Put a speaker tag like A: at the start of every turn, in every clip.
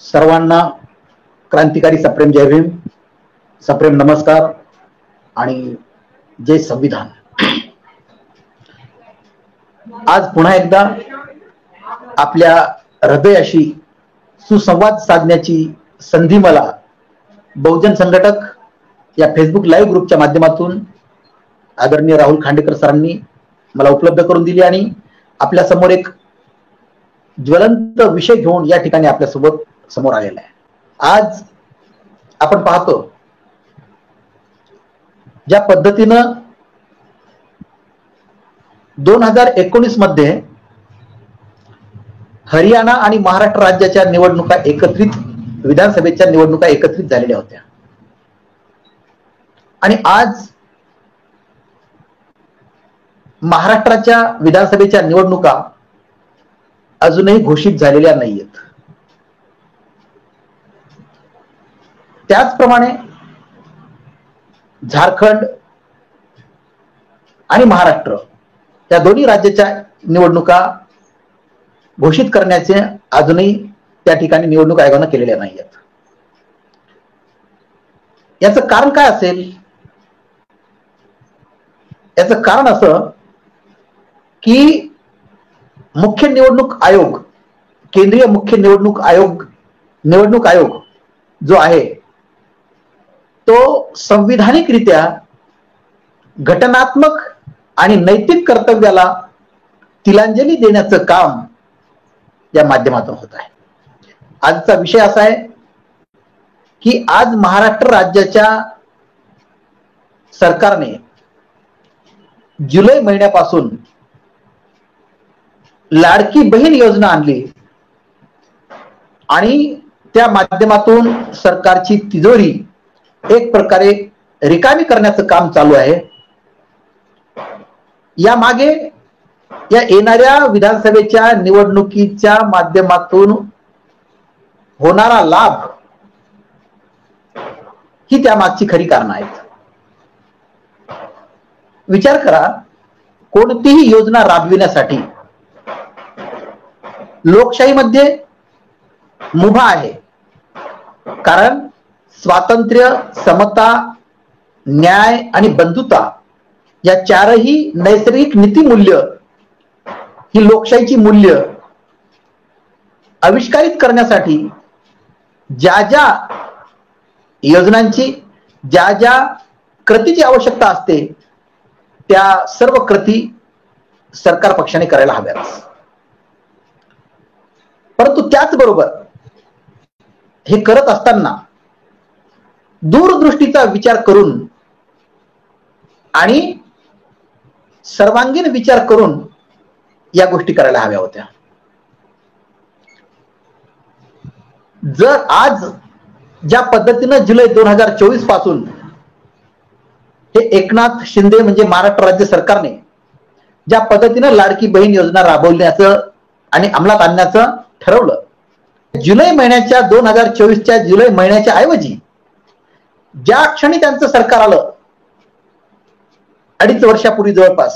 A: सर्वांना क्रांतिकारी सप्रेम जय भीम, सप्रेम नमस्कार आणि जय संविधान। आज पुन्हा एकदा आपल्या हृदयाशी सुसंवाद साधण्याची संधी मला बहुजन संघटक या फेसबुक लाईव्ह ग्रुपच्या माध्यमातून आदरणीय राहुल खांडेकर सरांनी मला उपलब्ध करून दिली आणि आपल्या समोर एक ज्वलंत विषय घेऊन या ठिकाणी आपल्या सोबत समोर आलेला आहे। आज आपण पाहतो ज्या पद्धतीनं 2019 मध्ये हरियाणा आणि महाराष्ट्र राज्याच्या निवडणुका एकत्रित, विधानसभेच्या निवडणुका एकत्रित झालेल्या होत्या आणि आज महाराष्ट्राच्या विधानसभेच्या निवडणुका अजूनही घोषित झालेल्या नाहीयेत। त्याचप्रमाणे झारखंड आणि महाराष्ट्र या दोन्ही राज्याच्या निवडणुका घोषित करण्याचे अजूनही त्या ठिकाणी निवडणूक आयोगाने केलेल्या नाहीयेत। याचं कारण काय असेल? याचं कारण असं की मुख्य निवडणूक आयोग, केंद्रीय मुख्य निवडणूक आयोग जो आहे तो संविधानिकरित्या घटनात्मक आणि नैतिक कर्तव्याला तिलांजली देण्याचं काम या माध्यमातून होत आहे। आजचा विषय असा आहे की आज महाराष्ट्र राज्याच्या सरकारने जुलै महिन्यापासून लाडकी बहीण योजना आणली आणि त्या माध्यमातून सरकारची तिजोरी एक प्रकारे रिकामी करण्याचं काम चालू आहे। या मागे या येणाऱ्या विधानसभेच्या निवडणुकीच्या माध्यमातून होणारा लाभ ही त्या मागची खरी कारण आहेत। विचार करा, कोणतीही योजना राबविण्यासाठी लोकशाहीमध्ये मुभा आहे, कारण स्वातंत्र्य, समता, न्याय आणि बंधुता या चारही नैसर्गिक नीतिमूल्य ही लोकशाहीची मूल्य आविष्कारित करण्यासाठी ज्या ज्या योजनांची, ज्या ज्या कृतीची आवश्यकता असते त्या सर्व कृती सरकार पक्षाने करायला हव्यात। परंतु त्याचबरोबर हे करत असताना दूरदृष्टीचा विचार करून आणि सर्वांगीण विचार करून या गोष्टी करायला हव्या होत्या। जर आज ज्या पद्धतीनं जुलै 2024 पासून हे एकनाथ शिंदे म्हणजे महाराष्ट्र राज्य सरकारने ज्या पद्धतीनं लाडकी बहीण योजना राबवण्याचं आणि अंमलात आणण्याचं ठरवलं, जुलै महिन्याच्या 2024च्या जुलै महिन्याच्या ऐवजी ज्या क्षणी त्यांचं सरकार आलं 2.5 वर्षापूर्वी जवळपास,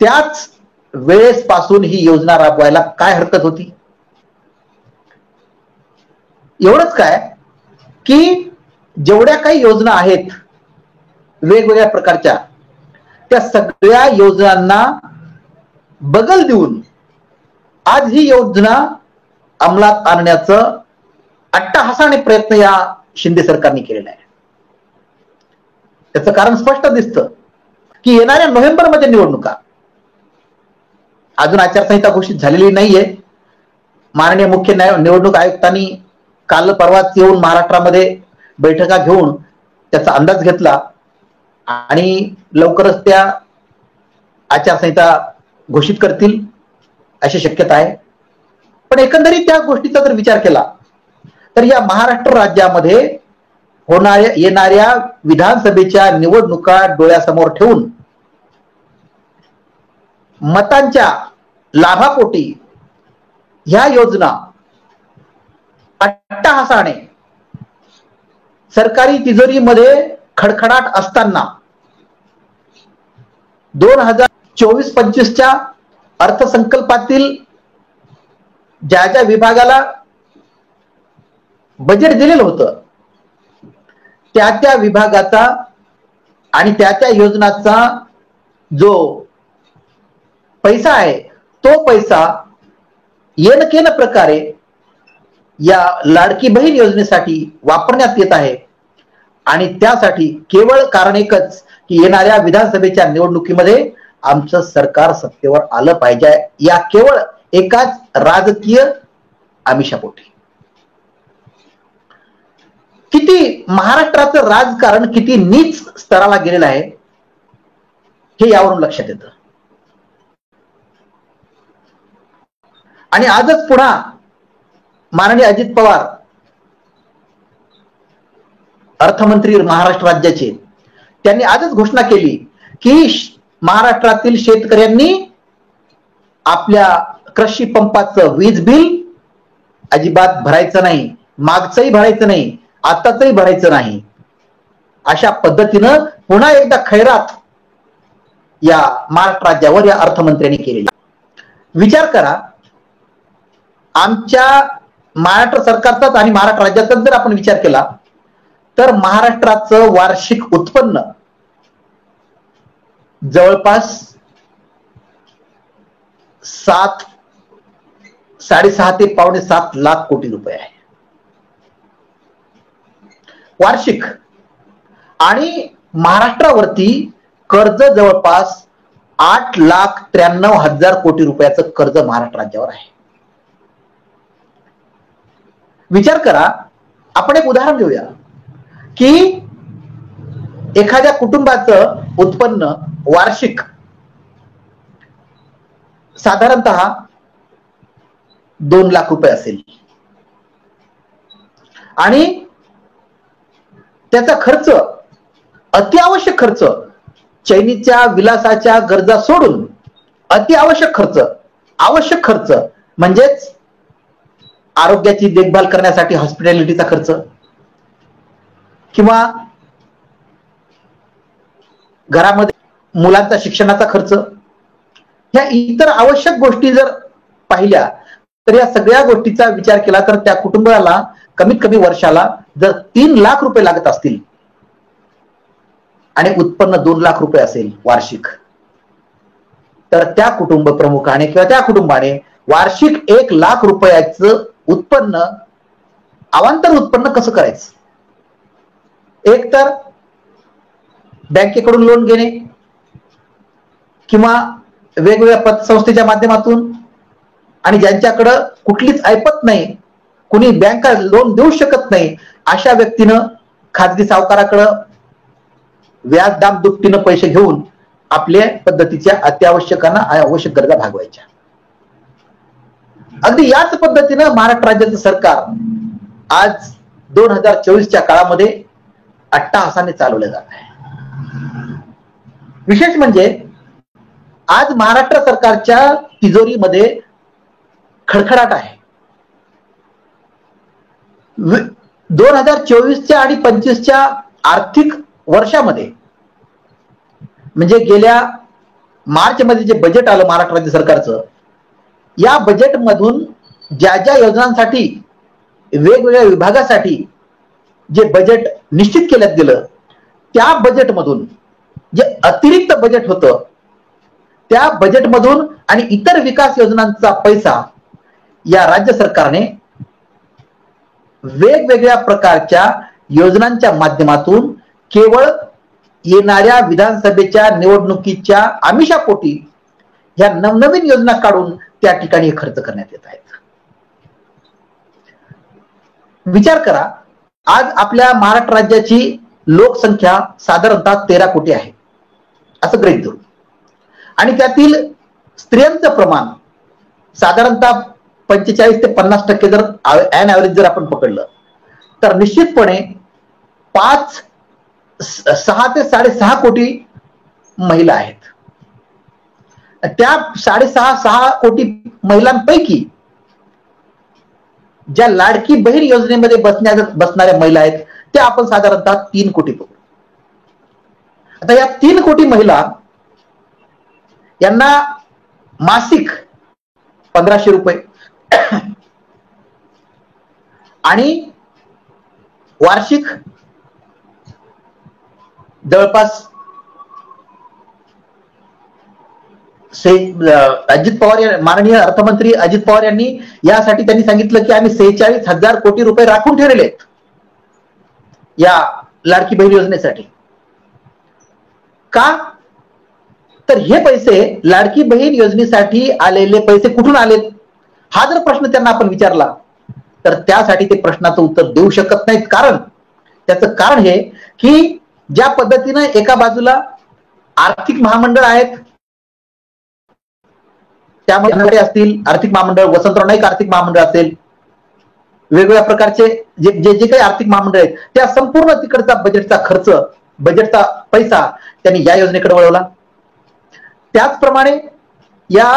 A: त्याच वेळेस पासून ही योजना राबवायला काय हरकत होती? एवढंच काय की जेवढ्या काही योजना आहेत वेगवेगळ्या प्रकारच्या, त्या सगळ्या योजनांना बगल देऊन आज ही योजना अंमलात आणण्याचं अट्टहासाने प्रयत्न या शिंदे सरकारने केलेला आहे। त्याचं कारण स्पष्ट दिसतं की येणाऱ्या नोव्हेंबर मध्ये निवडणुका, अजून आचारसंहिता घोषित झालेली नाहीये। माननीय मुख्य निवडणूक आयुक्तांनी काल परवाच येऊन महाराष्ट्रामध्ये बैठका घेऊन त्याचा अंदाज घेतला आणि लवकरच त्या आचारसंहिता घोषित करतील अशी शक्यता आहे। पण एकंदरीत त्या गोष्टीचा जर विचार केला तर या महाराष्ट्र राज्यामध्ये येणाऱ्या विधानसभेच्या निवडणुका डोळ्यासमोर ठेवून मतांच्या लाभापोटी ह्या योजना अट्टहासाने सरकारी तिजोरीमध्ये खडखडाट असताना 2024-25च्या अर्थसंकल्पातील ज्या ज्या विभागाला बजेट दिलेलं होतं त्या त्या विभागाचा आणि त्या त्या योजनाचा जो पैसा आहे तो पैसा येनकेन प्रकारे या लाडकी बहीण योजनेसाठी वापरण्यात येत आहे आणि त्यासाठी केवळ कारण एकच की येणाऱ्या विधानसभेच्या निवडणुकीमध्ये आमचं सरकार सत्तेवर आलं पाहिजे या केवळ एकाच राजकीय आमिषापोटी. किती महाराष्ट्राचं राजकारण किती नीच स्तराला गेलेलं आहे हे यावरून लक्षात येतं. आणि आजच पुन्हा माननीय अजित पवार अर्थमंत्री महाराष्ट्र राज्याचे त्यांनी आजच घोषणा केली की महाराष्ट्रातील शेतकऱ्यांनी आपल्या कृषी पंपाचं वीज बिल अजिबात भरायचं नाही, मागचंही भरायचं नाही, आताचंही भरायचं नाही. अशा पद्धतीनं पुन्हा एकदा खैरात या महाराष्ट्र राज्यावर या अर्थमंत्र्यांनी केलेली. विचार करा, आमच्या महाराष्ट्र सरकारचाच आणि महाराष्ट्र राज्याचाच जर आपण विचार केला तर महाराष्ट्राचं वार्षिक उत्पन्न जवळपास 6.5 ते 7.5 लाख कोटी रुपये आहे वार्षिक. आणि महाराष्ट्रावरती कर्ज जवळपास 8,93,000 कोटी रुपयाचं कर्ज महाराष्ट्र राज्यावर आहे. विचार करा, आपण एक उदाहरण घेऊया की एखाद्या कुटुंबाचं उत्पन्न वार्षिक साधारणतः 2 लाख रुपये असेल आणि त्याचा खर्च, अतिआवश्यक खर्च, चैनीच्या विलासाच्या गरजा सोडून अतिआवश्यक खर्च, आवश्यक खर्च म्हणजेच आरोग्याची देखभाल करण्यासाठी हॉस्पिटॅलिटीचा खर्च किंवा घरामध्ये मुलांचा शिक्षणाचा खर्च, ह्या इतर आवश्यक गोष्टी जर पाहिल्या तर या सगळ्या गोष्टीचा विचार केला तर त्या कुटुंबाला कमीत कमी वर्षाला जर 3 लाख रुपये लागत असतील आणि उत्पन्न 2 लाख रुपये असेल वार्षिक, तर त्या कुटुंब प्रमुखाने किंवा त्या कुटुंबाने वार्षिक 1 लाख रुपयाचं उत्पन्न, अवांतर उत्पन्न कसं करायचं? एक तर बँकेकडून लोन घेणे किंवा वेगवेगळ्या पतसंस्थेच्या माध्यमातून, आणि ज्यांच्याकडं कुठलीच ऐपत नाही, कुणी बँका लोन देऊ शकत नाही, अशा व्यक्तीनं खाजगी सावकाराकडं व्याज दाम दुपटीनं पैसे घेऊन आपल्या पद्धतीच्या अत्यावश्यकांना आवश्यक गरजा भागवायच्या. अगदी याच पद्धतीनं महाराष्ट्र राज्याचं सरकार आज 2024च्या काळामध्ये अट्टाहासाने चालवलं जात आहे. विशेष म्हणजे आज महाराष्ट्र सरकारच्या तिजोरीमध्ये खडखडाट आहे. 2024च्या आणि 25च्या आर्थिक वर्षामध्ये म्हणजे गेल्या मार्च मध्ये जे बजेट आलं महाराष्ट्र राज्य सरकारचं, या बजेटमधून ज्या ज्या योजनांसाठी वेगवेगळ्या विभागासाठी जे बजेट निश्चित केल्यात गेलं, त्या बजेटमधून जे अतिरिक्त बजेट होतं त्या बजेटमधून आणि इतर विकास योजनांचा पैसा या राज्य सरकारने वेगवेगळ्या प्रकारच्या योजनांच्या माध्यमातून केवळ येणाऱ्या विधानसभेच्या निवडणुकीच्या आमिषापोटी ह्या नवनवीन योजना काढून त्या ठिकाणी खर्च करण्यात येत आहेत. विचार करा, आज आपल्या महाराष्ट्र राज्याची लोकसंख्या साधारणतः 13 कोटी आहे असं गृहीत धरू, आणि त्यातील स्त्रियांचं प्रमाण साधारणतः 45 ते 50% जर ॲन ॲव्हरेज जर आपण पकडलं तर निश्चितपणे 6 ते 6.5 कोटी महिला आहेत. त्या 6.5 कोटी महिलांपैकी ज्या लाडकी बहीण योजनेमध्ये बसणाऱ्या महिला आहेत त्या आपण साधारणतः 3 कोटी पकडू. आता या 3 कोटी महिला यांना मासिक 1500 रुपये आणि वार्षिक जवळपास अजित पवार, माननीय अर्थमंत्री अजित पवार यांनी यासाठी त्यांनी सांगितलं की आम्ही 46,000 कोटी रुपये राखून ठेवलेले आहेत या लाडकी बहीण योजनेसाठी. का तर हे पैसे लाडकी बहीण योजनेसाठी आलेले पैसे कुठून आलेत हा जर प्रश्न त्यांना आपण विचारला तर त्यासाठी ते प्रश्नाचं उत्तर देऊ शकत नाहीत. कारण त्याचं कारण हे की ज्या पद्धतीनं एका बाजूला आर्थिक महामंडळ आहेत, त्यामध्ये असतील आर्थिक महामंडळ, वसंतराव नाईक आर्थिक महामंडळ असेल, वेगवेगळ्या प्रकारचे जे जे काही आर्थिक महामंडळ आहेत त्या संपूर्ण तिकडचा बजेटचा खर्च, बजेटचा पैसा त्यांनी या योजनेकडे वळवला. त्याचप्रमाणे या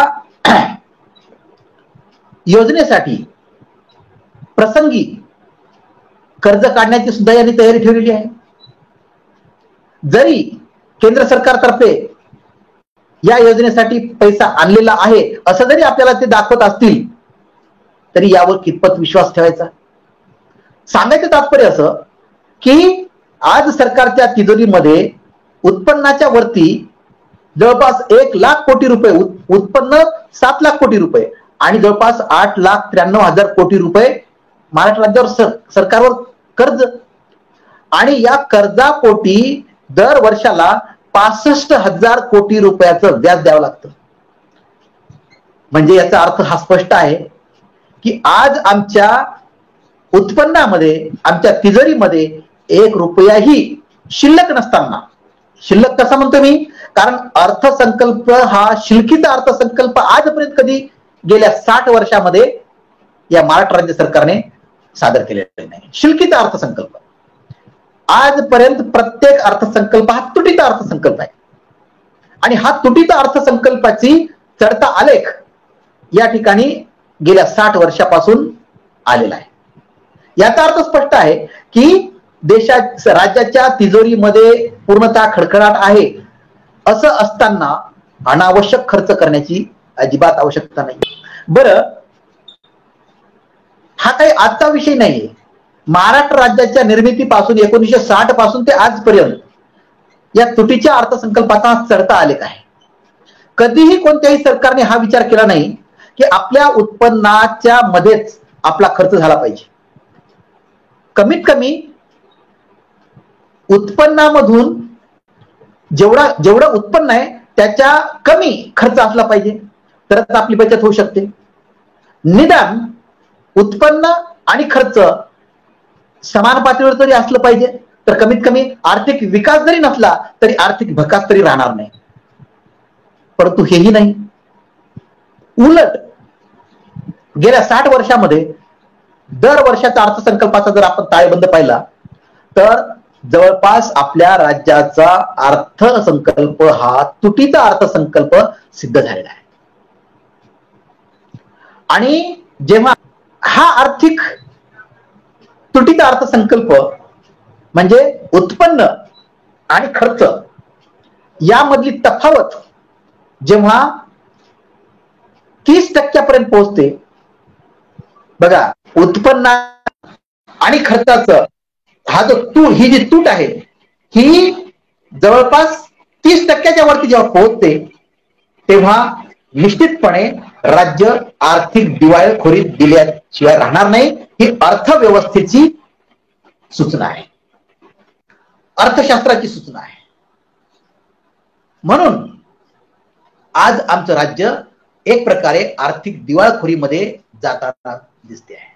A: योजनेसाठी प्रसंगी कर्ज काढण्याची सुद्धा यांनी तयारी ठेवलेली आहे. जरी केंद्र सरकारतर्फे या योजनेसाठी पैसा आणलेला आहे असं जरी आपल्याला ते दाखवत असतील तरी यावर कितपत विश्वास ठेवायचा. सांगायचं तात्पर्य असं की आज सरकारच्या तिजोरीमध्ये उत्पन्नाच्या वरती जवळपास 1,00,000 कोटी रुपये उत्पन्न, 7 लाख कोटी रुपये आणि जवळपास 8,93,000 कोटी रुपये महाराष्ट्र राज्यावर सरकारवर कर्ज, आणि या कर्जापोटी दर वर्षाला 65,000 कोटी रुपयाचं व्याज द्यावं लागतं. म्हणजे याचा अर्थ हा स्पष्ट आहे की आज आमच्या उत्पन्नामध्ये, आमच्या तिजोरीमध्ये 1 रुपयाही शिल्लक नसताना, शिल्लक कसा म्हणतो मी, कारण अर्थसंकल्प हा शिल्लकीचा अर्थसंकल्प आजपर्यंत कधी गेल्या 60 वर्षामध्ये या महाराष्ट्र राज्य सरकारने सादर केलेला नाही. शिल्लकीचा अर्थसंकल्प आजपर्यंत प्रत्येक अर्थसंकल्प हा तुटीचा अर्थसंकल्प आहे आणि हा तुटीचा अर्थसंकल्पाची चढता आलेख या ठिकाणी गेल्या 60 वर्षापासून आलेला आहे. याचा अर्थ स्पष्ट आहे की राज्याच्या तिजोरीमध्ये पूर्णतः खडखडाट आहे. असं असताना अनावश्यक खर्च करण्याची अजिबात आवश्यकता नाही. बरं, हा काही आजचा विषय नाहीये. महाराष्ट्र राज्याच्या निर्मितीपासून 1960 पासून ते आजपर्यंत या तुटीच्या अर्थसंकल्पाचा चढता आलेख आहे. कधीही कोणत्याही सरकारने हा विचार केला नाही की आपल्या उत्पन्नाच्या मध्येच आपला खर्च झाला पाहिजे. कमीत कमी उत्पन्नामधून जेवढं उत्पन्न आहे त्याच्या कमी खर्च असला पाहिजे तरच आपली बचत होऊ शकते. निदान उत्पन्न आणि खर्च समान पातळीवर तरी असलं पाहिजे, तर कमीत कमी आर्थिक विकास जरी नसला तरी आर्थिक भकास तरी राहणार नाही. परंतु हेही नाही. उलट गेल्या 60 वर्षामध्ये दर वर्षाचा अर्थसंकल्पाचा जर आपण ताळेबंद पाहिला तर जवळपास आपल्या राज्याचा अर्थसंकल्प हा तुटीचा अर्थसंकल्प सिद्ध झालेला आहे. आणि जेव्हा हा आर्थिक तुटीचा अर्थसंकल्प म्हणजे उत्पन्न आणि खर्च यामधली तफावत जेव्हा 30% पोहोचते, बघा, उत्पन्न आणि खर्चाचं ही जी तूट आहे ही जवळपास 30% वरती जेव्हा पोहोचते तेव्हा निश्चितपणे राज्य आर्थिक दिवाळखोरीत दिल्याशिवाय राहणार नाही. ही अर्थव्यवस्थेची सूचना आहे, अर्थशास्त्राची सूचना आहे. म्हणून आज आमचं राज्य एक प्रकारे आर्थिक दिवाळखोरीमध्ये जाताना दिसते आहे.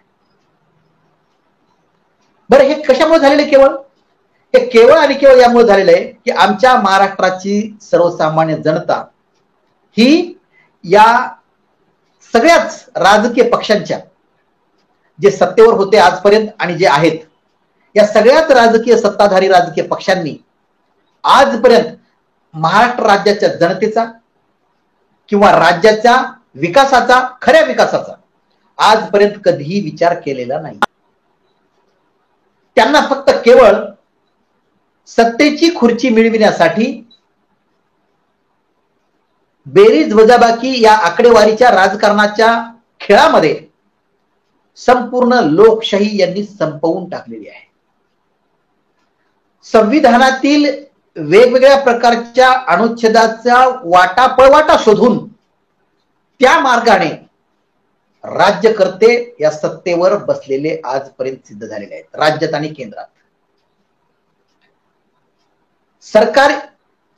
A: बरं, हे कशामुळे झालेलं आहे? हे केवळ आणि केवळ यामुळे झालेलं आहे की आमच्या महाराष्ट्राची सर्वसामान्य जनता ही या सगळ्याच राजकीय पक्षांच्या, जे सत्तेवर होते आजपर्यंत आणि जे आहेत, या सगळ्याच राजकीय सत्ताधारी राजकीय पक्षांनी आजपर्यंत महाराष्ट्र राज्याच्या जनतेचा किंवा राज्याच्या विकासाचा, खऱ्या विकासाचा आजपर्यंत कधीही विचार केलेला नाही. त्यांना फक्त केवळ सत्तेची खुर्ची मिळविण्यासाठी बेरीज वजाबाकी या आकडेवारीच्या राजकारणाच्या खेळामध्ये संपूर्ण लोकशाही यांनी संपवून टाकलेली आहे. संविधानातील वेगवेगळ्या प्रकारच्या अनुच्छेदाचा वाटापळवाटा शोधून त्या मार्गाने राज्यकर्ते या सत्तेवर बसलेले आजपर्यंत सिद्ध झालेले आहेत, राज्यात आणि केंद्रात. सरकार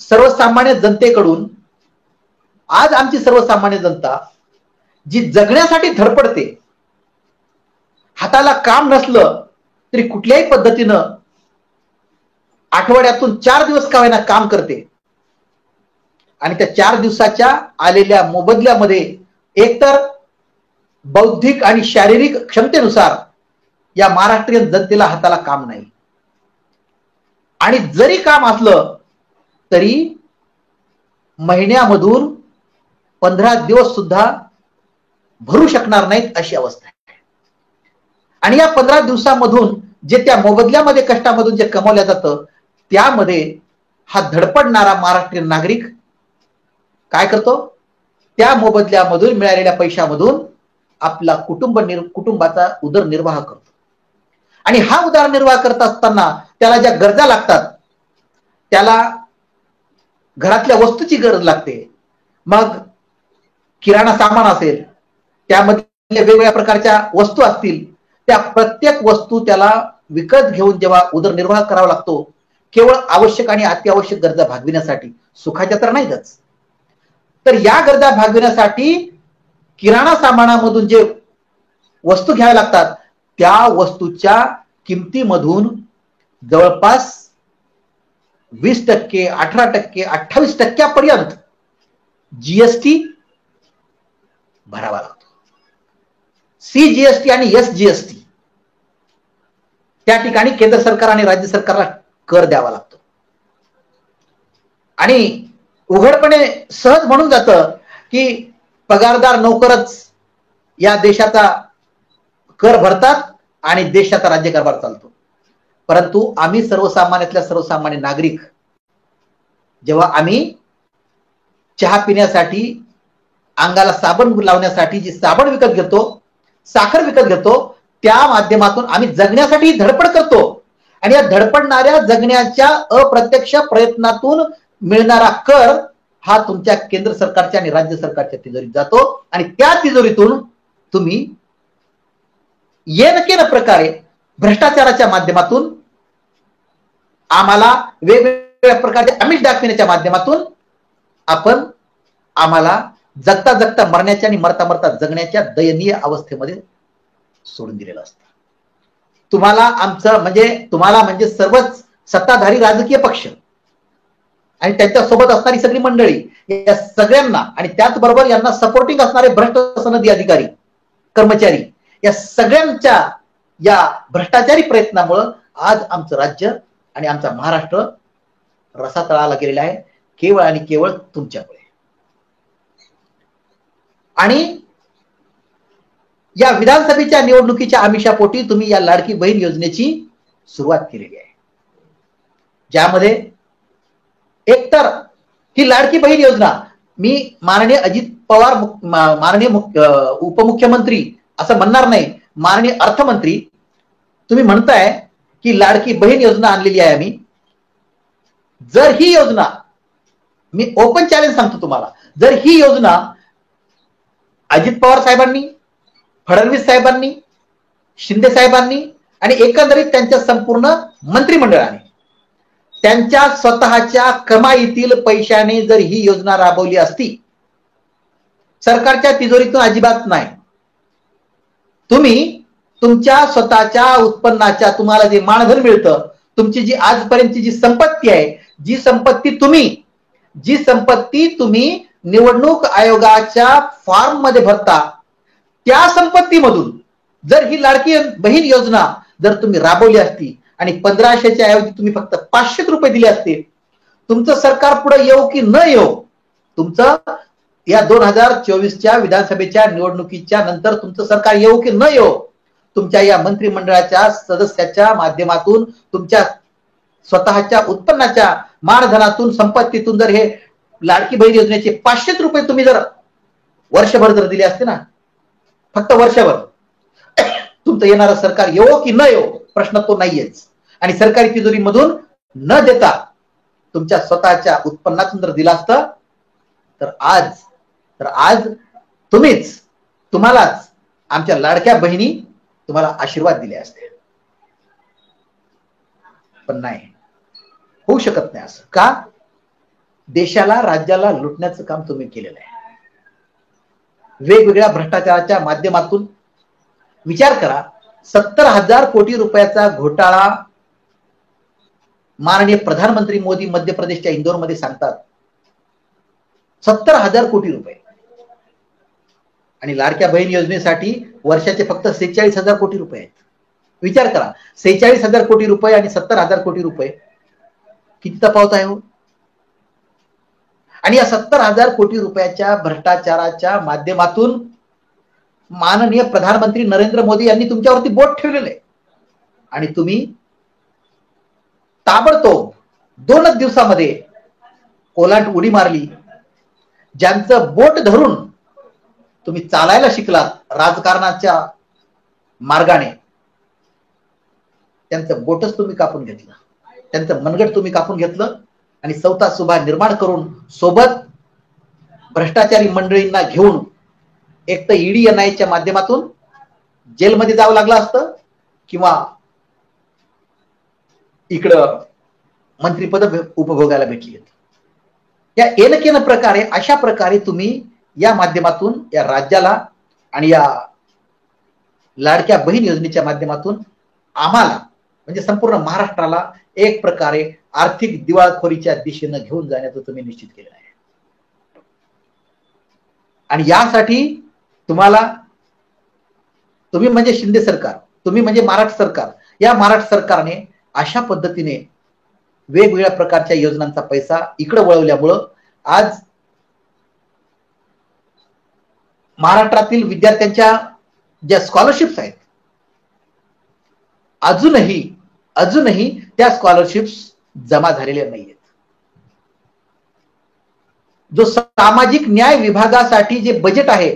A: सर्वसामान्य जनतेकडून आज आमची सर्वसामान्य जनता जी जगण्यासाठी धडपडते, हाताला काम नसलं तरी कुठल्याही पद्धतीनं आठवड्यातून 4 दिवस का होईना काम करते आणि त्या 4 दिवसाच्या आलेल्या मोबदल्यामध्ये एकतर बौद्धिक आणि शारीरिक क्षमतेनुसार या महाराष्ट्रीयन जनतेला हाताला काम नाही. आणि जरी काम असलं तरी महिन्यामधून 15 दिवस सुद्धा भरू शकणार नाहीत अशी अवस्था आहे. आणि या 15 दिवसामधून जे त्या मोबदल्यामध्ये कष्टामधून जे कमवलं जातं त्यामध्ये हा धडपडणारा महाराष्ट्रीयन नागरिक काय करतो, त्या मोबदल्यामधून मिळालेल्या पैशामधून आपला कुटुंबाचा उदरनिर्वाह करतो. आणि हा उदरनिर्वाह करत असताना त्याला ज्या गरजा लागतात, त्याला घरातल्या वस्तूची गरज लागते. मग किराणा सामान असेल, त्यामध्ये वेगवेगळ्या प्रकारच्या वस्तू असतील, त्या प्रत्येक वस्तू त्याला विकत घेऊन जेव्हा उदरनिर्वाह करावा लागतो, केवळ आवश्यक आणि अत्यावश्यक गरजा भागविण्यासाठी, सुखाच्या तर नाहीच. तर या गरजा भागविण्यासाठी किराणा सामानामधून जे वस्तू घ्याव्या लागतात त्या वस्तूच्या किमतीमधून जवळपास 20%, 18%, 28% जीएसटी भरावा लागतो. सीजीएसटी आणि एसजीएसटी त्या ठिकाणी केंद्र सरकार आणि राज्य सरकारला कर द्यावा लागतो. आणि उघडपणे सहज म्हणून जातं की पगारदार नोकरच या देशाचा कर भरतात आणि देशाचा राज्यकारभार चालतो. परंतु आम्ही सर्वसामान्यातल्या सर्वसामान्य नागरिक जेव्हा आम्ही चहा पिण्यासाठी, अंगाला साबण लावण्यासाठी जी साबण विकत घेतो, साखर विकत घेतो, त्या माध्यमातून आम्ही जगण्यासाठी धडपड करतो. आणि या धडपडणाऱ्या जगण्याच्या अप्रत्यक्ष प्रयत्नातून मिळणारा कर हा तुमच्या केंद्र सरकारच्या आणि राज्य सरकारच्या तिजोरीत जातो. आणि त्या तिजोरीतून तुम्ही येनकेन प्रकारे भ्रष्टाचाराच्या माध्यमातून आम्हाला वेगवेगळ्या प्रकारचे आमिष दाखविण्याच्या माध्यमातून आपण आम्हाला जगता जगता मरण्याच्या आणि मरता मरता जगण्याच्या दयनीय अवस्थेमध्ये सोडून दिलेलं असतं. तुम्हाला म्हणजे सर्वच सत्ताधारी राजकीय पक्ष आणि त्यांच्यासोबत असणारी सगळी मंडळी, या सगळ्यांना आणि त्याचबरोबर यांना सपोर्टिंग असणारे भ्रष्ट सनदी अधिकारी, कर्मचारी, या सगळ्यांच्या या भ्रष्टाचारी प्रयत्नामुळे आज आमचं राज्य आणि आमचा महाराष्ट्र रसातळाला गेलेला आहे, केवळ आणि केवळ तुमच्यामुळे. आणि या विधानसभेच्या निवडणुकीच्या आमिषापोटी तुम्ही या लाडकी बहीण योजनेची सुरुवात केलेली आहे, ज्यामध्ये एकतर ही लाडकी बहीण योजना मी माननीय अजित पवार, माननीय उपमुख्यमंत्री असं म्हणणार नाही, माननीय अर्थमंत्री, तुम्ही म्हणताय की लाडकी बहीण योजना आणलेली आहे आम्ही. जर ही योजना, मी ओपन चॅलेंज सांगतो तुम्हाला, जर ही योजना अजित पवार साहेबांनी, फडणवीस साहेबांनी, शिंदे साहेबांनी आणि एकंदरीत त्यांच्या संपूर्ण मंत्रिमंडळाने त्यांच्या स्वतःच्या कमाईतील पैशाने जर ही योजना राबवली असती, सरकारच्या तिजोरीतून अजिबात नाही, तुम्ही तुमच्या स्वतःच्या उत्पन्नाच्या, तुम्हाला जे मानधन मिळतं, तुमची जी आजपर्यंतची जी संपत्ती आहे, जी संपत्ती तुम्ही निवडणूक आयोगाच्या फॉर्म मध्ये भरता, त्या संपत्तीमधून जर ही लाडकी बहीण योजना जर तुम्ही राबवली असती आणि 1500च्या ऐवजी तुम्ही फक्त 500 रुपये दिले असते, तुमचं सरकार पुढे येऊ की न येऊ, तुमचं या 2024च्या विधानसभेच्या निवडणुकीच्या नंतर तुमचं सरकार येऊ की न येऊ, तुमच्या या मंत्रिमंडळाच्या सदस्याच्या माध्यमातून तुमच्या स्वतःच्या उत्पन्नाच्या मानधनातून, संपत्तीतून जर हे लाडकी बहीण योजनेचे 500 रुपये तुम्ही जर वर्षभर जर दिले असते ना, फक्त वर्षभर, तुमचं येणारं सरकार येवो की न येवो प्रश्न तो नाहीयेच. आणि सरकारी तिजोरीमधून न देता तुमच्या स्वतःच्या उत्पन्नातून जर दिला असतं तर आज तुम्हालाच आमच्या लाडक्या बहिणी तुम्हाला आशीर्वाद दिले असते. पण नाही, होऊ शकत नाही असं. का? देशाला राज्याला लुटण्याचं काम तुम्ही केलेलं आहे. वेगवेगळ्या भ्रष्टाचाराच्या माध्यमातून विचार करा, 70,000 कोटी रुपयाचा घोटाळा माननीय प्रधानमंत्री मोदी मध्य प्रदेशच्या इंदोरमध्ये सांगतात. 70,000 कोटी रुपये. आणि लाडक्या बहीण योजनेसाठी वर्षाचे फक्त 46,000 कोटी रुपये आहेत. विचार करा, 46,000 कोटी रुपये आणि 70,000 कोटी रुपये किती तफावत आहे हो? आणि या 70,000 कोटी रुपयाच्या भ्रष्टाचाराच्या माध्यमातून माननीय प्रधानमंत्री नरेंद्र मोदी यांनी तुमच्यावरती बोट ठेवलेलं आहे. आणि तुम्ही ताबडतोब 2 दिवसामध्ये कोलांट उडी मारली. ज्यांचं बोट धरून तुम्ही चालायला शिकलात राजकारणाच्या मार्गाने, त्यांचं बोटच तुम्ही कापून घेतलं, त्यांचं मनगट तुम्ही कापून घेतलं आणि चौथा सुभा निर्माण करून सोबत भ्रष्टाचारी मंडळींना घेऊन एक तर ईडी एनआयच्या माध्यमातून जेलमध्ये जावं लागलं असतं किंवा इकडं मंत्रीपद उपभोगायला भेटली. या एनकेन प्रकारे अशा प्रकारे तुम्ही या माध्यमातून या राज्याला आणि या लाडक्या बहीण योजनेच्या माध्यमातून आम्हाला म्हणजे संपूर्ण महाराष्ट्राला एक प्रकारे आर्थिक दिवाळखोरीच्या दिशेनं घेऊन जाण्याचं तुम्ही निश्चित केलेलं आहे. आणि यासाठी तुम्ही म्हणजे शिंदे सरकार, तुम्ही म्हणजे महाराष्ट्र सरकार, या महाराष्ट्र सरकारने अशा पद्धतीने वेगवेगळ्या प्रकारच्या योजनांचा पैसा इकडे वळवल्यामुळं आज महाराष्ट्रातील विद्यार्थ्यांच्या ज्या स्कॉलरशिप्स आहेत अजूनही त्या स्कॉलरशिप्स जमा झालेल्या नाहीयेत. जो सामाजिक न्याय विभागासाठी जे बजेट आहे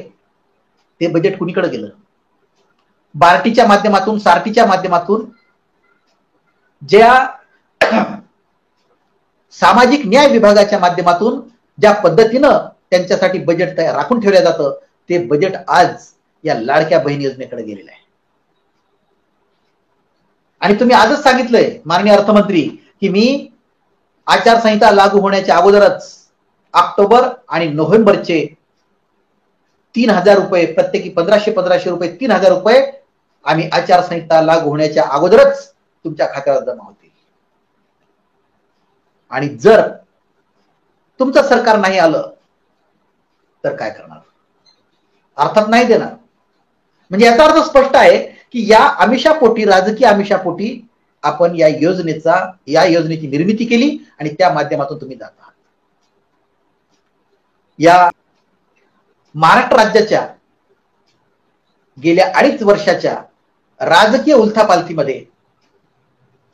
A: ते बजेट कुणीकडे गेलं? बार्टीच्या माध्यमातून, सारटीच्या माध्यमातून ज्या सामाजिक न्याय विभागाच्या माध्यमातून ज्या पद्धतीनं त्यांच्यासाठी बजेट तयार राखून ठेवलं जातं ते बजेट आज या लाडक्या बहीण योजनेकडे गेलेलं आहे. आणि तुम्ही आजच सांगितलंय माननीय अर्थमंत्री की मी आचारसंहिता लागू होण्याच्या अगोदरच ऑक्टोबर आणि नोव्हेंबरचे 3,000 रुपये प्रत्येकी 1,500 रुपये 3,000 रुपये आम्ही आचारसंहिता लागू होण्याच्या अगोदरच तुमच्या खात्यावर जमा होतील. आणि जर तुमचं सरकार नाही आलं तर काय करणार? अर्थात नाही देणार. म्हणजे याचा अर्थ स्पष्ट आहे की या आमिषापोटी, राजकीय आमिषापोटी आपण या योजनेची निर्मिती केली आणि त्या माध्यमातून तुम्ही जात आहात. या महाराष्ट्र राज्याच्या गेल्या 2.5 वर्षाच्या राजकीय उलथापालथीमध्ये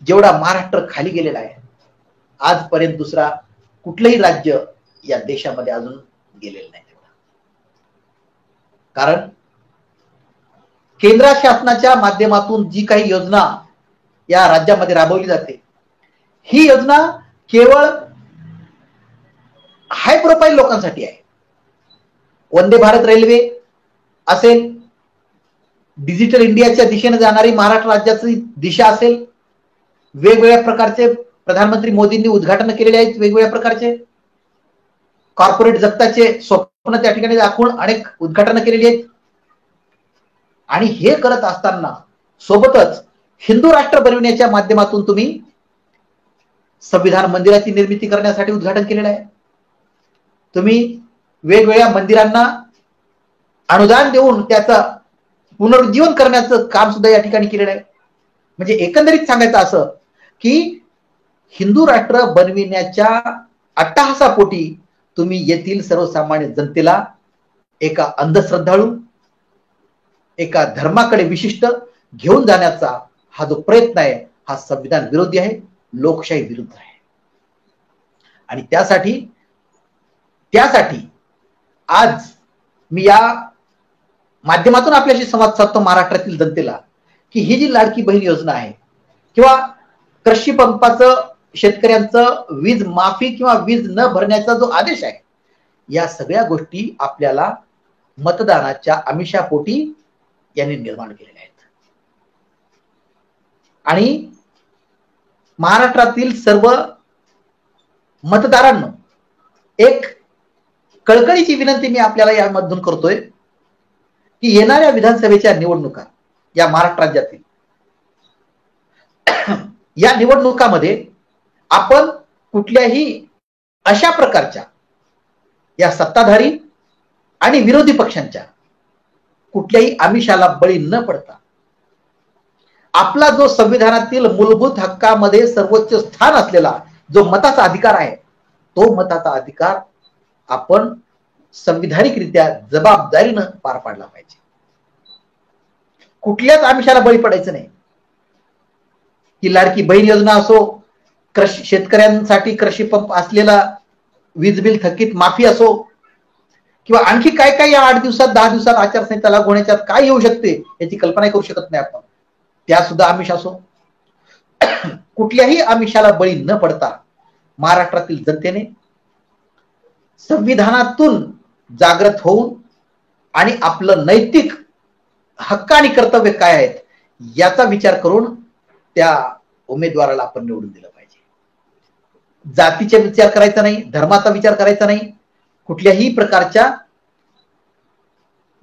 A: जेवढा महाराष्ट्र खाली गेलेला आहे आजपर्यंत दुसरा कुठलंही राज्य या देशामध्ये अजून गेलेलं नाही. कारण केंद्र शासनाच्या माध्यमातून जी काही योजना या राज्यामध्ये राबवली जाते ही योजना केवळ हाय प्रोफाईल लोकांसाठी आहे. वंदे भारत रेल्वे असेल, डिजिटल इंडियाच्या दिशेने जाणारी महाराष्ट्र राज्याची दिशा असेल, वेगवेगळ्या प्रकारचे प्रधानमंत्री मोदींनी उद्घाटन केलेले आहेत, वेगवेगळ्या प्रकारचे कॉर्पोरेट जगताचे स्वप्न त्या ठिकाणी दाखवून अनेक उद्घाटन केलेली आहेत. आणि हे करत असताना सोबतच हिंदू राष्ट्र बनविण्याच्या माध्यमातून तुम्ही संविधान मंदिराची निर्मिती करण्यासाठी उद्घाटन केलेलं आहे. तुम्ही वेगवेगळ्या मंदिरांना अनुदान देऊन त्याचं पुनरुज्जीवन करण्याचं काम सुद्धा या ठिकाणी केलेलं आहे. म्हणजे एकंदरीत सांगायचं असं की हिंदू राष्ट्र बनविण्याच्या अट्टहासापोटी तुम्ही येथील सर्वसामान्य जनतेला एका अंधश्रद्धाळू, एका धर्माकडे विशिष्ट घेऊन जाण्याचा हा जो प्रयत्न आहे हा संविधान विरोधी आहे, लोकशाही विरुद्ध आहे. आणि त्यासाठी आज मी या माध्यमातून आपल्याशी संवाद साधतो महाराष्ट्रातील जनतेला की ही जी लाडकी बहीण योजना आहे किंवा कृषी पंपाचं शेतकऱ्यांचं वीज माफी किंवा वीज न भरण्याचा जो आदेश आहे, या सगळ्या गोष्टी आपल्याला मतदानाच्या आमिषापोटी यांनी निर्माण केलेल्या आहेत. आणि महाराष्ट्रातील सर्व मतदारांना एक कळकळीची विनंती मी आपल्याला यामधून करतोय की येणाऱ्या विधानसभेच्या निवडणुका या महाराष्ट्र राज्यातील या निवडणुकामध्ये आपण कुठल्याही अशा प्रकारच्या या सत्ताधारी आणि विरोधी पक्षांच्या कुठल्याही आमिषाला बळी न पडता आपला जो संविधानातील मूलभूत हक्कामध्ये सर्वोच्च स्थान असलेला जो मताचा अधिकार आहे, तो मताचा अधिकार आपण संविधानिकरित्या जबाबदारीनं पार पाडला पाहिजे. कुठल्याच आमिषाला बळी पडायचं नाही. की लाडकी बहीण योजना असो, कृषी शेतकऱ्यांसाठी कृषी पंप असलेला वीज बिल थकीत माफी असो, किंवा आणखी काय काय या 8 दिवसात 10 दिवसात आचारसंहिता लागू होण्याच्यात काय येऊ शकते याची कल्पना करू शकत नाही आपण. त्या सुद्धा आमिष असो, कुठल्याही आमिषाला बळी न पडता महाराष्ट्रातील जनतेने संविधानातून जागृत होऊन आणि आपलं नैतिक हक्क आणि कर्तव्य काय आहेत याचा विचार करून त्या उमेदवाराला आपण निवडून दिलं पाहिजे. जातीचा विचार करायचा नाही, धर्माचा विचार करायचा नाही, कुठल्याही प्रकारच्या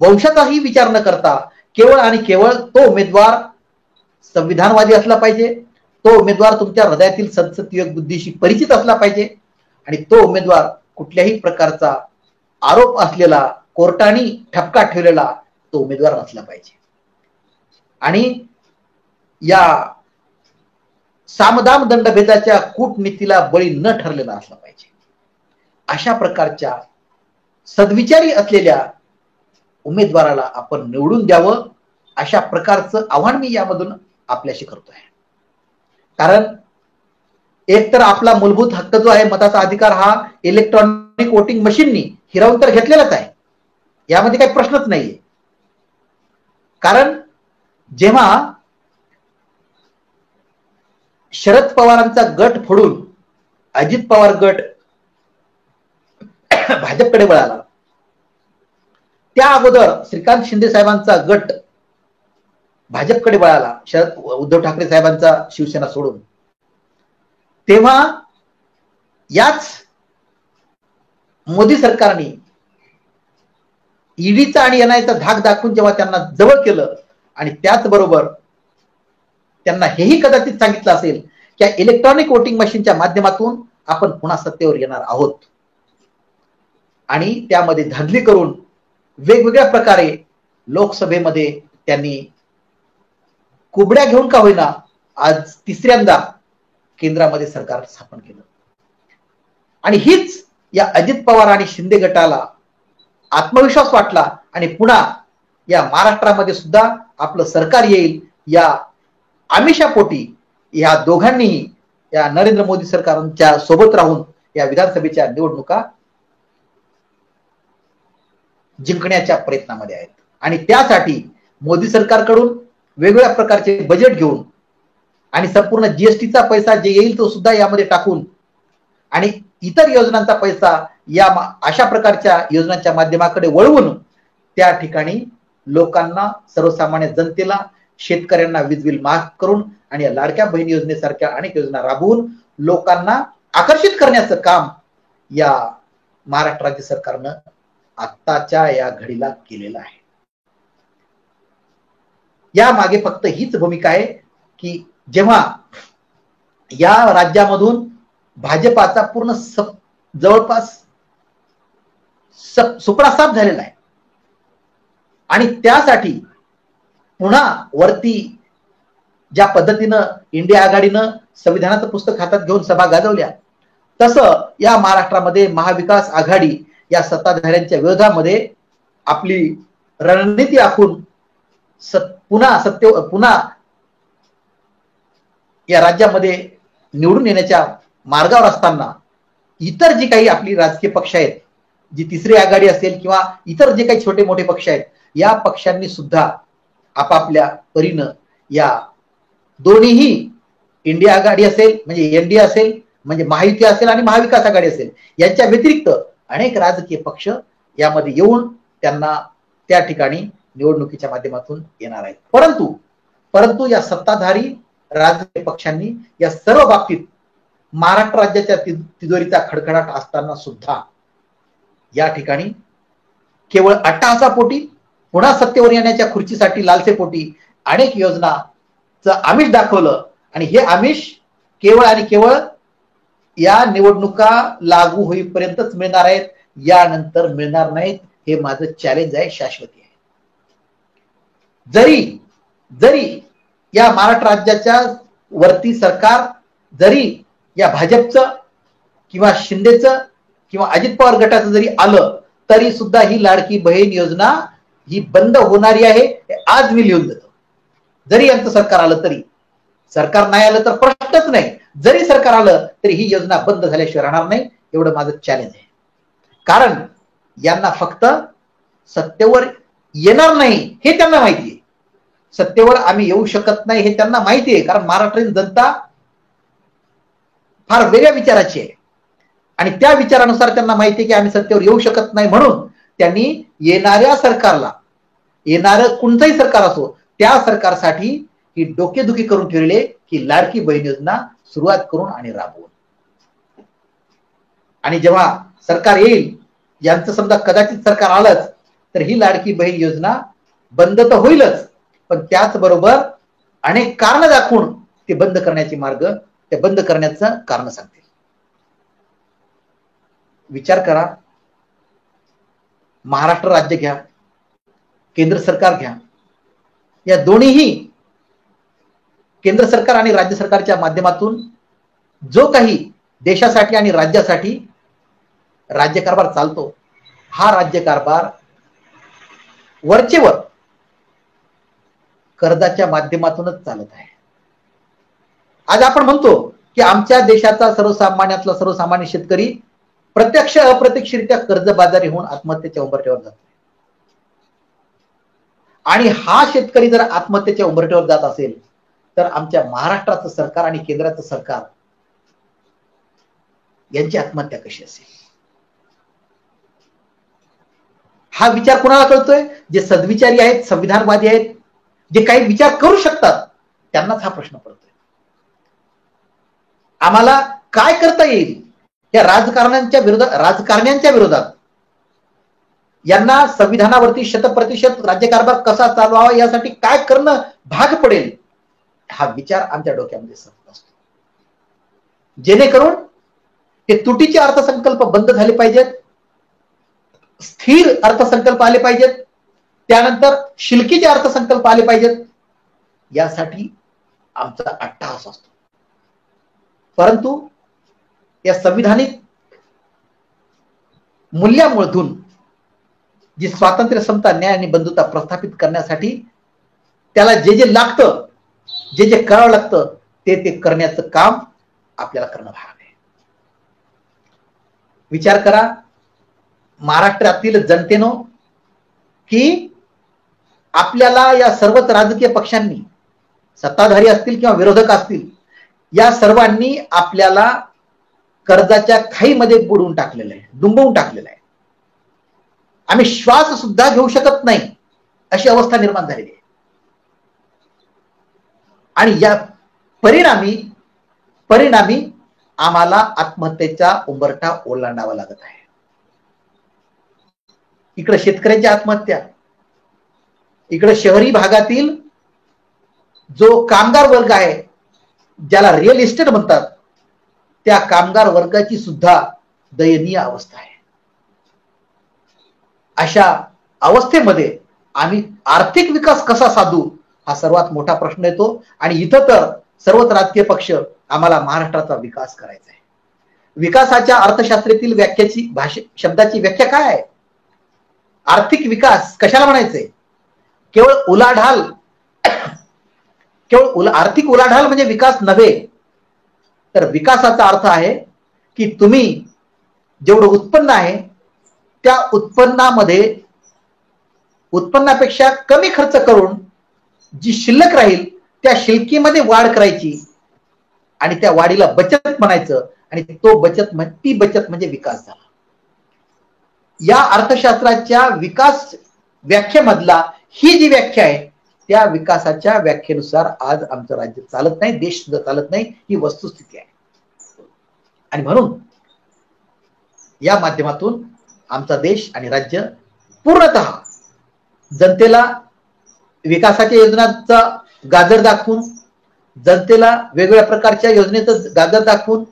A: वंशाचाही विचार न करता केवळ आणि केवळ तो उमेदवार संविधानवादी असला पाहिजे, तो उमेदवार तुमच्या हृदयातील सद्सद्विवेक बुद्धीशी परिचित असला पाहिजे आणि तो उमेदवार कुठल्याही प्रकारचा आरोप असलेला, कोर्टाने ठपका ठेवलेला तो उमेदवार नसला पाहिजे. आणि या सामदाम दंडभेदाच्या कूटनीतीला बळी न ठरलेला असला पाहिजे. अशा प्रकारच्या सद्विचारी असलेल्या उमेदवाराला आपण निवडून द्यावं, अशा प्रकारचं आव्हान मी यामधून आपल्याशी करतोय. कारण एक तर आपला मूलभूत हक्क जो आहे मताचा अधिकार हा इलेक्ट्रॉनिक वोटिंग मशीननी हिरावून तर घेतलेलाच आहे, यामध्ये काही प्रश्नच नाहीये. कारण जेव्हा शरद पवारांचा गट फोडून अजित पवार गट भाजपकडे वळाला, त्या अगोदर श्रीकांत शिंदे साहेबांचा गट भाजपकडे वळाला, उद्धव ठाकरे साहेबांचा शिवसेना सोडून, तेव्हा याच मोदी सरकारने ईडीचा आणि एनआयचा धाक दाखवून जेव्हा त्यांना जवळ केलं आणि त्याचबरोबर त्यांना हेही कदाचित सांगितलं असेल की इलेक्ट्रॉनिक वोटिंग मशीनच्या माध्यमातून आपण पुन्हा सत्तेवर येणार आहोत, आणि त्यामध्ये धांदली करून वेगवेगळ्या प्रकारे लोकसभेमध्ये त्यांनी कुबड्या घेऊन का होईना आज तिसऱ्यांदा केंद्रामध्ये सरकार स्थापन केलं. आणि हीच या अजित पवार आणि शिंदे गटाला आत्मविश्वास वाटला आणि पुन्हा या महाराष्ट्रामध्ये सुद्धा आपलं सरकार येईल या आमिषापोटी या दोघांनीही या नरेंद्र मोदी सरकारच्या सोबत राहून या विधानसभेच्या निवडणुका जिंकण्याच्या प्रयत्नामध्ये आहेत. आणि त्यासाठी मोदी सरकारकडून वेगवेगळ्या प्रकारचे बजेट घेऊन आणि संपूर्ण जीएसटीचा पैसा जे येईल तो सुद्धा यामध्ये टाकून आणि इतर योजनांचा पैसा या अशा प्रकारच्या योजनांच्या माध्यमाकडे वळवून त्या ठिकाणी लोकांना, सर्वसामान्य जनतेला, शेतकऱ्यांना वीज बिल माफ करून आणि या लाडक्या बहीण योजनेसारख्या अनेक योजना राबवून लोकांना आकर्षित करण्याचं काम या महाराष्ट्र राज्य सरकारनं आत्ताच्या या घडीला केलेलं आहे. या मागे फक्त हीच भूमिका आहे की जेव्हा या राज्यामधून भाजपाचा पूर्ण जवळपास सुपडा साफ झालेला आहे आणि त्यासाठी पुन्हा वरती ज्या पद्धतीनं इंडिया आघाडीनं संविधानाचं पुस्तक हातात घेऊन सभा गाजवल्या, तसं या महाराष्ट्रामध्ये महाविकास आघाडी या सत्ताधाऱ्यांच्या विरोधामध्ये आपली रणनीती आखून पुन्हा या राज्यामध्ये निवडून येण्याच्या मार्गावर असताना इतर जी काही आपली राजकीय पक्ष आहेत, जी तिसरी आघाडी असेल किंवा इतर जे काही छोटे मोठे पक्ष आहेत, या पक्षांनी सुद्धा आपापल्या परीनं या दोन्हीही इंडिया आघाडी असेल म्हणजे एनडीए असेल म्हणजे महायुती असेल आणि महाविकास आघाडी असेल, यांच्या व्यतिरिक्त अनेक राजकीय पक्ष यामध्ये येऊन त्यांना त्या ठिकाणी निवडणुकीच्या माध्यमातून येणार आहेत. परंतु या सत्ताधारी राजकीय पक्षांनी या सर्व बाबतीत महाराष्ट्र राज्याच्या तिजोरीचा खडखडाट असताना सुद्धा या ठिकाणी केवळ अट्टहासापोटी पुन्हा सत्तेवर येण्याच्या खुर्चीसाठी लालसेपोटी अनेक योजनाचं आमिष दाखवलं आणि हे आमिष केवळ आणि केवळ या निवडणुका लागू होईपर्यंतच मिळणार आहेत, यानंतर मिळणार नाहीत. हे माझं चॅलेंज आहे, शाश्वती आहे. जरी या महाराष्ट्र राज्याच्या वरती सरकार जरी या भाजपचं किंवा शिंदेचं किंवा अजित पवार गटाचं जरी आलं तरी सुद्धा ही लाडकी बहीण योजना ही बंद होणारी आहे, हे आज मी लिहून देतो. जरी यांचं सरकार आलं तरी, सरकार नाही आलं तर प्रश्नच नाही, जरी सरकार आलं तरी ही योजना बंद झाल्याशिवाय राहणार नाही, एवढं माझं चॅलेंज आहे. कारण यांना फक्त सत्तेवर येणार नाही हे त्यांना माहिती आहे, सत्तेवर आम्ही येऊ शकत नाही हे त्यांना माहिती आहे. कारण महाराष्ट्रातील जनता फार वेगळ्या विचाराची आहे आणि त्या विचारानुसार त्यांना माहिती आहे की आम्ही सत्तेवर येऊ शकत नाही, म्हणून त्यांनी येणाऱ्या सरकारला, येणारं कोणतंही सरकार असो त्या सरकारसाठी ही डोकेदुखी करून ठेवले की लाडकी बहीण योजना सुरुवात करून आणि राबवून. आणि जेव्हा सरकार येईल, यांचं समजा कदाचित सरकार आलंच तर ही लाडकी बहीण योजना बंद तर होईलच, पण त्याचबरोबर अनेक कारण दाखवून ते बंद करण्याचे मार्ग, ते बंद करण्याचं कारण सांगतील. विचार करा, महाराष्ट्र राज्य घ्या, केंद्र सरकार घ्या, या दोन्हीही केंद्र सरकार आणि राज्य सरकारच्या माध्यमातून जो काही देशासाठी आणि राज्यासाठी राज्यकारभार चालतो, हा राज्यकारभार वरचेवर कर्जाच्या माध्यमातूनच चालत आहे. आज आपण म्हणतो की आमच्या देशाचा सर्वसामान्यातला सर्वसामान्य शेतकरी प्रत्यक्ष अप्रत्यक्षरित्या कर्जबाजारी होऊन आत्महत्येच्या उंबरठ्यावर जातो. आणि हा शेतकरी जर आत्महत्येच्या उंबरठ्यावर जात असेल तर आमच्या महाराष्ट्राचं सरकार आणि केंद्राचं सरकार यांची आत्महत्या कशी असेल? हा विचार कुणाला कळतोय? जे सद्विचारी आहेत, संविधानवादी आहेत, जे काही विचार करू शकतात त्यांनाच हा प्रश्न पडतोय. आम्हाला काय करता येईल या राजकारण्यांच्या विरोधात यांना संविधानावरती 100% राज्यकारभार कसा चालवावा यासाठी काय करणं भाग पडेल, हा विचार आमच्या डोक्यामध्ये सतत असतो. जेणेकरून हे तुटीचे अर्थसंकल्प बंद झाले पाहिजेत, स्थिर अर्थसंकल्प आले पाहिजेत, त्यानंतर शिल्कीचे अर्थसंकल्प आले पाहिजेत, यासाठी आमचा अट्टहास असतो. परंतु या संविधानिक मूल्यामधून जी स्वातंत्र्य, समता, न्याय आणि बंधुता प्रस्थापित करण्यासाठी त्याला जे जे लागतं, जे जे करावं लागतं ते करण्याचं काम आपल्याला करणं भाग आहे. विचार करा महाराष्ट्रातील जनतेनो की आपल्याला या सर्वच राजकीय पक्षांनी, सत्ताधारी असतील किंवा विरोधक असतील, या सर्वांनी आपल्याला कर्जाच्या खाईमध्ये बुडवून टाकलेलं आहे, डुंबवून टाकलेलं आहे. आम्ही श्वास सुद्धा घेऊ शकत नाही अशी अवस्था निर्माण झालेली आहे. आणि या परिणामी आम्हाला आत्महत्येचा उंबरठा ओलांडावा लागत आहे. इकडे शेतकऱ्यांची आत्महत्या, इकडे शहरी भागातील जो कामगार वर्ग आहे, ज्याला रिअल इस्टेट म्हणतात, त्या कामगार वर्गाची सुद्धा दयनीय अवस्था आहे. अशा अवस्थेमध्ये आम्ही आर्थिक विकास कसा साधू हा सर्वात मोठा प्रश्न येतो. आणि इथं तर सर्वच राजकीय पक्ष आम्हाला महाराष्ट्राचा विकास करायचा आहे. विकासाच्या अर्थशास्त्रातील शब्दाची व्याख्या काय आहे? आर्थिक विकास कशाला म्हणायचंय? केवळ आर्थिक उलाढाल म्हणजे विकास नव्हे, तर विकासाचा अर्थ आहे की तुम्ही जेवढं उत्पन्न आहे त्या उत्पन्नापेक्षा कमी खर्च करून जी शिल्लक राहील त्या शिल्कीमध्ये वाढ करायची, आणि त्या वाढीला बचत म्हणायचं आणि ती बचत म्हणजे विकास झाला. या अर्थशास्त्राच्या विकास व्याख्येमधला ही जी व्याख्या आहे त्या विकासाच्या व्याख्येनुसार आज आमचं राज्य चालत नाही, देश सुद्धा चालत नाही, ही वस्तुस्थिती आहे. आणि म्हणून या माध्यमातून आमचा देश आणि राज्य पूर्णतः जनतेला विकासाच्या योजनांचा गाजर दाखवून, जनतेला वेगवेगळ्या प्रकारच्या योजनेचं गाजर दाखवून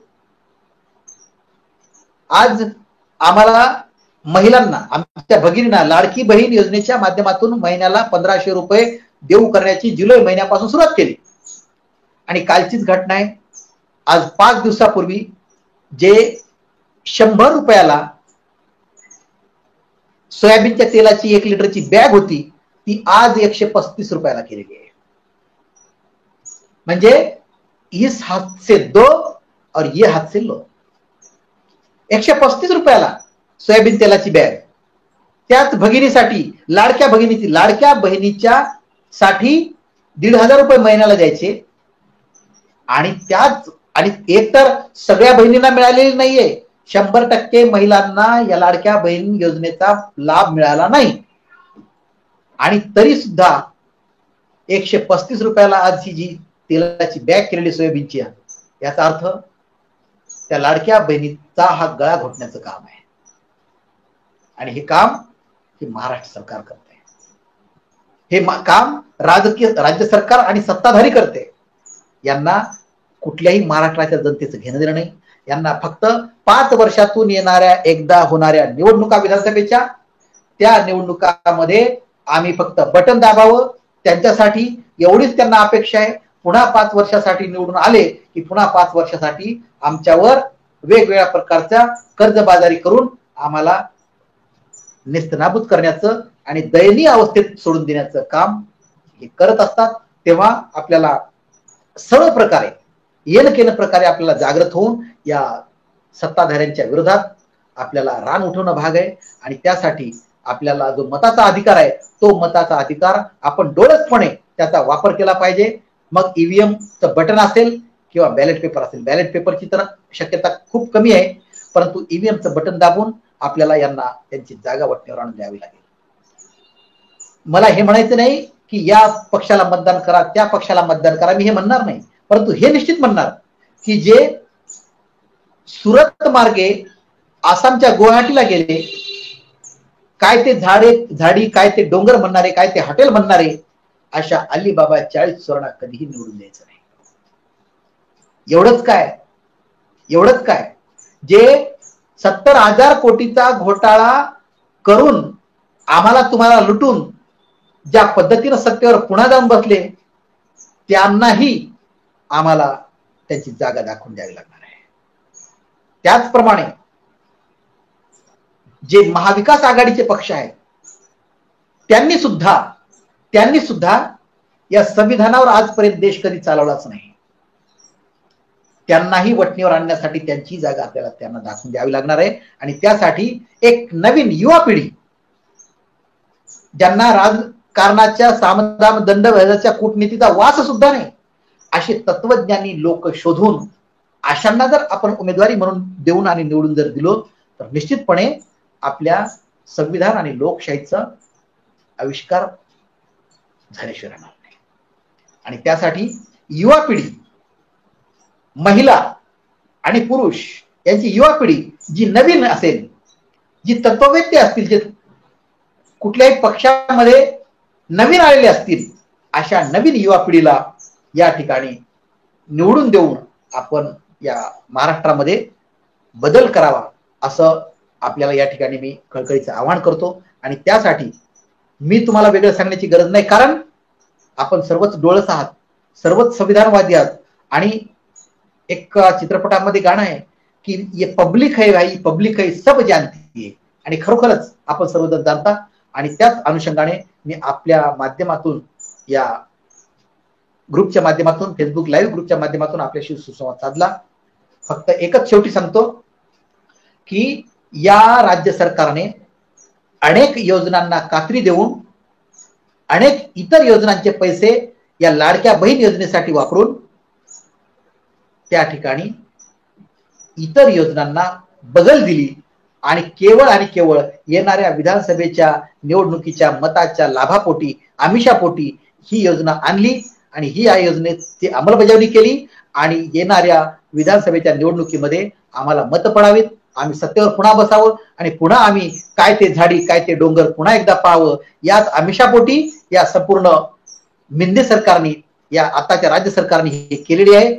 A: आज आम्हाला महिलांना, आमच्या भगिनींना लाडकी बहीण योजनेच्या माध्यमातून महिन्याला 1500 रुपये देऊ करण्याची जुलै महिन्यापासून सुरुवात केली. आणि कालचीच घटना आहे, आज 5 दिवसापूर्वी जे 100 रुपयाला सोयाबीनच्या तेलाची 1 लिटरची बॅग होती ती आज 135 रुपयाला केलेली आहे. म्हणजे इस हाथ से दो और ये हाथ से लो. 135 रुपयाला सोयाबीन तेलाची बॅग, त्याच भगिनीसाठी, लाडक्या बहिणीच्या साठी 1,500 रुपये महिन्याला द्यायचे. आणि एक तर सगळ्या बहिणींना मिळालेली नाहीये, 100% महिलांना या लाडक्या बहीण योजनेचा लाभ मिळाला नाही. आणि तरी सुद्धा 135 रुपयाला आज ही जी तेलाची बॅग केलेली सोयाबीनची, याचा अर्थ त्या लाडक्या बहिणीचा हा गळा घोटण्याचं काम आहे. आणि हे काम महाराष्ट्र सरकार करते. हे काम राज्य सरकार आणि सत्ताधारी करते. यांना कुठल्याही महाराष्ट्राच्या जनतेचं घेणं देणं नाही. यांना फक्त 5 वर्षातून येणाऱ्या एकदा होणाऱ्या निवडणुका विधानसभेच्या, त्या निवडणुकामध्ये आम्ही फक्त बटन दाबावं, त्यांच्यासाठी एवढीच त्यांना अपेक्षा आहे. पुन्हा 5 वर्षासाठी निवडून आले की पुन्हा 5 वर्षासाठी आमच्यावर वेगवेगळ्या प्रकारच्या कर्जबाजारी करून आम्हाला नेस्तनाबूत करण्याचं आणि दयनीय अवस्थेत सोडून देण्याचं काम हे करत असतात. तेव्हा आपल्याला सर्व प्रकारे येनकेन प्रकारे आपल्याला जागृत होऊन या सत्ताधाऱ्यांच्या विरोधात आपल्याला रान उठवणं भाग आहे. आणि त्यासाठी आपल्याला जो मताचा अधिकार आहे तो मताचा अधिकार आपण डोळसपणे त्याचा वापर केला पाहिजे. मग ईव्हीएमचं बटन असेल किंवा बॅलेट पेपर असेल, बॅलेट पेपरची तर शक्यता खूप कमी आहे, परंतु ईव्हीएमचं बटन दाबून आपल्याला यांना त्यांची जागा वटण्यावर आणून द्यावी लागेल. मला हे म्हणायचं नाही की या पक्षाला मतदान करा, त्या पक्षाला मतदान करा, मी हे म्हणणार नाही. परंतु हे निश्चित म्हणणार की जे सुरत मार्गे आसामच्या गुवाहाटीला गेले, काय ते झाडी, काय ते डोंगर म्हणणारे, काय ते हॉटेल म्हणणारे, अशा अलीबाबा 40 चोरांना कधीही निवडून द्यायचं नाही. एवढंच काय जे 70,000 कोटीचा घोटाळा करून आम्हाला तुम्हाला लुटून ज्या पद्धतीने सत्तेवर पुन्हा जाऊन बसले, त्यांनाही आम्हाला त्यांची जागा दाखवून द्यावी लागणार आहे. त्याचप्रमाणे जे महाविकास आघाडीचे पक्ष आहेत त्यांनी सुद्धा या संविधानावर आजपर्यंत देश कधी चालवलाच नाही. त्यांनाही वटणीवर आणण्यासाठी त्यांची जागा आपल्याला त्यांना दाखवून द्यावी लागणार आहे. आणि त्यासाठी एक नवीन युवा पिढी, ज्यांना राजकारणाच्या सामदाम दंडभेदाच्या कूटनीतीचा वास सुद्धा नाही, असे तत्वज्ञानी लोक शोधून अशांना जर आपण उमेदवारी म्हणून देऊन आणि निवडून जर दिलो तर निश्चितपणे आपल्या संविधान आणि लोकशाहीचा आविष्कार झाल्याशिवाय राहणार नाही. आणि त्यासाठी युवा पिढी, महिला आणि पुरुष यांची युवा पिढी जी नवीन असेल, जी तत्ववेत्ते असतील, जे कुठल्याही पक्षामध्ये नवीन आलेले असतील, अशा नवीन युवा पिढीला या ठिकाणी निवडून देऊन आपण या महाराष्ट्रामध्ये बदल करावा असं आपल्याला या ठिकाणी मी कळकळीचं आवाहन करतो. आणि त्यासाठी मी तुम्हाला वेगळं सांगण्याची गरज नाही, कारण आपण सर्वच डोळस आहात, सर्वच संविधानवादी आहात. आणि एक चित्रपटामध्ये गाणं आहे की ये पब्लिक है भाई, पब्लिक है सब जानती है. आणि खरोखरच आपण सर्वजण जाणता. आणि त्याच अनुषंगाने मी आपल्या माध्यमातून, या ग्रुपच्या माध्यमातून, फेसबुक लाईव्ह ग्रुपच्या माध्यमातून आपल्याशी सुसंवाद साधला. फक्त एकच शेवटी सांगतो की या राज्य सरकारने अनेक योजनांना कात्री देऊन अनेक इतर योजनांचे पैसे या लाडक्या बहीण योजनेसाठी वापरून त्या ठिकाणी इतर योजनांना बगल दिली आणि केवळ येणाऱ्या विधानसभेच्या निवडणुकीच्या मताच्या लाभापोटी आमिषापोटी ही योजना आणली आणि ही या योजनेची अंमलबजावणी केली आणि येणाऱ्या विधानसभेच्या निवडणुकीमध्ये आम्हाला मत पडावीत, आम्ही सत्तेवर पुन्हा बसावं आणि पुन्हा आम्ही काय ते झाडी काय ते डोंगर पुन्हा एकदा पाहावं, याच आमिषापोटी या संपूर्ण मिंदे सरकारने, या आताच्या राज्य सरकारने हे केलेली आहे.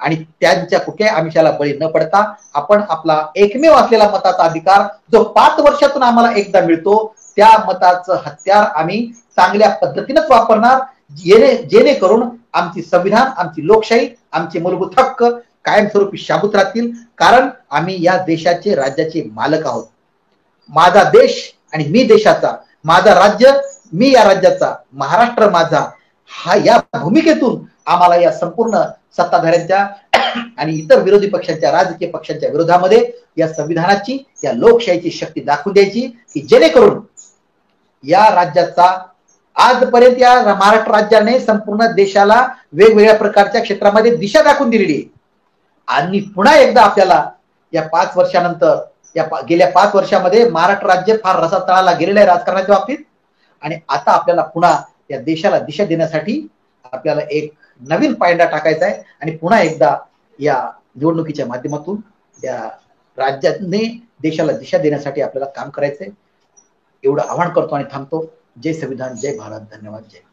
A: आणि त्यांच्या कुठल्याही आमिषाला बळी न पडता आपण आपला एकमेव असलेला मताचा अधिकार जो 5 वर्षातून आम्हाला एकदा मिळतो, त्या मताचं हत्यार आम्ही चांगल्या पद्धतीनेच वापरणार, जेणेकरून आमची संविधान, आमची लोकशाही, आमचे मूलभूत हक्क कायमस्वरूपी शाबूत राहतील. कारण आम्ही या देशाचे, राज्याचे मालक आहोत. माझा देश आणि मी देशाचा, माझा राज्य मी या राज्याचा, महाराष्ट्र माझा, हा या भूमिकेतून आम्हाला या संपूर्ण सत्ताधाऱ्यांच्या आणि इतर विरोधी पक्षांच्या, राजकीय पक्षांच्या विरोधामध्ये या संविधानाची, या लोकशाहीची शक्ती दाखवून द्यायची, की जेणेकरून या राज्याचा, आजपर्यंत या महाराष्ट्र राज्याने संपूर्ण देशाला वेगवेगळ्या प्रकारच्या क्षेत्रामध्ये दिशा दाखवून दिलेली आहे. आणि पुन्हा एकदा आपल्याला या 5 वर्षानंतर, गेल्या 5 वर्षामध्ये महाराष्ट्र राज्य फार रसातळाला गेलेलं आहे राजकारणाच्या बाबतीत, आणि आता आपल्याला पुन्हा या देशाला दिशा देण्यासाठी आपल्याला एक नवीन पायंडा टाकायचा आहे आणि पुन्हा एकदा या निवडणुकीच्या माध्यमातून या राज्याने देशाला दिशा देण्यासाठी आपल्याला काम करायचंय. एवढं आवाहन करतो आणि थांबतो. जय संविधान, जय भारत, धन्यवाद, जय.